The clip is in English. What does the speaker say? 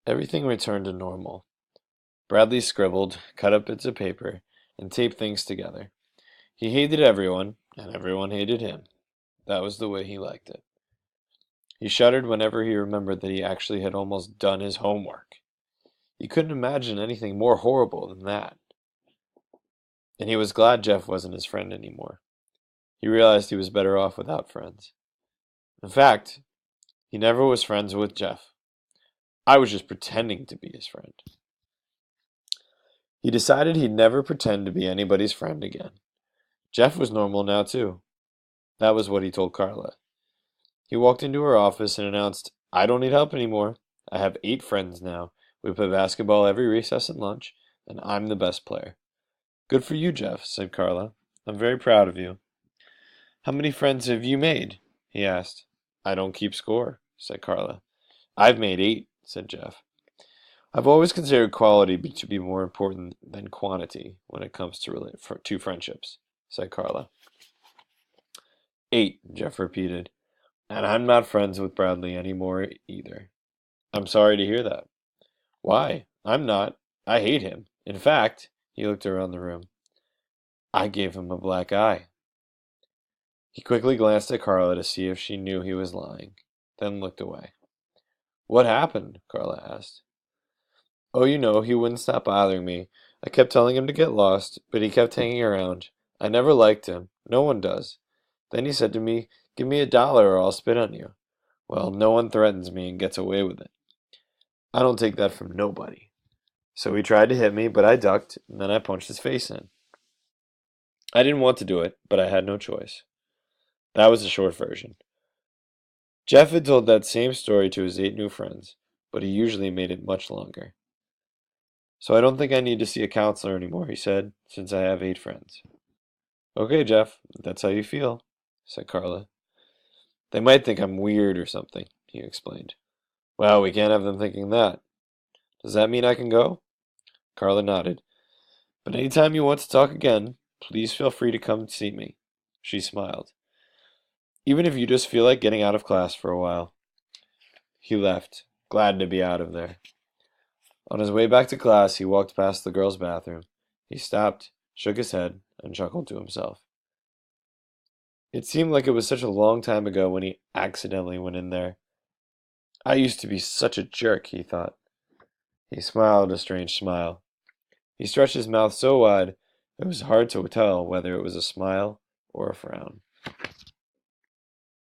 Everything returned to normal. Bradley scribbled, cut up bits of paper, and taped things together. He hated everyone, and everyone hated him. That was the way he liked it. He shuddered whenever he remembered that he actually had almost done his homework. He couldn't imagine anything more horrible than that. And he was glad Jeff wasn't his friend anymore. He realized he was better off without friends. In fact, he never was friends with Jeff. I was just pretending to be his friend. He decided he'd never pretend to be anybody's friend again. Jeff was normal now, too. That was what he told Carla. He walked into her office and announced, "I don't need help anymore. I have 8 friends now. We play basketball every recess and lunch, and I'm the best player." "Good for you, Jeff," said Carla. "I'm very proud of you." "How many friends have you made?" he asked. "I don't keep score," said Carla. "I've made 8," said Jeff. "I've always considered quality to be more important than quantity when it comes to friendships," said Carla. 8, Jeff repeated. "And I'm not friends with Bradley anymore either." "I'm sorry to hear that." "Why? I'm not. I hate him. In fact," he looked around the room, "I gave him a black eye." He quickly glanced at Carla to see if she knew he was lying, then looked away. "What happened?" Carla asked. "Oh, he wouldn't stop bothering me. I kept telling him to get lost, but he kept hanging around. I never liked him. No one does. Then he said to me, 'Give me $1 or I'll spit on you.' Well, no one threatens me and gets away with it. I don't take that from nobody. So he tried to hit me, but I ducked, and then I punched his face in. I didn't want to do it, but I had no choice." That was the short version. Jeff had told that same story to his 8 new friends, but he usually made it much longer. "So I don't think I need to see a counselor anymore," he said, "since I have 8 friends." "Okay, Jeff, if that's how you feel," said Carla. "They might think I'm weird or something," he explained. "Well, we can't have them thinking that. Does that mean I can go?" Carla nodded. "But any time you want to talk again, please feel free to come see me." She smiled. "Even if you just feel like getting out of class for a while." He left, glad to be out of there. On his way back to class, he walked past the girls' bathroom. He stopped, shook his head, and chuckled to himself. It seemed like it was such a long time ago when he accidentally went in there. "I used to be such a jerk," he thought. He smiled a strange smile. He stretched his mouth so wide it was hard to tell whether it was a smile or a frown.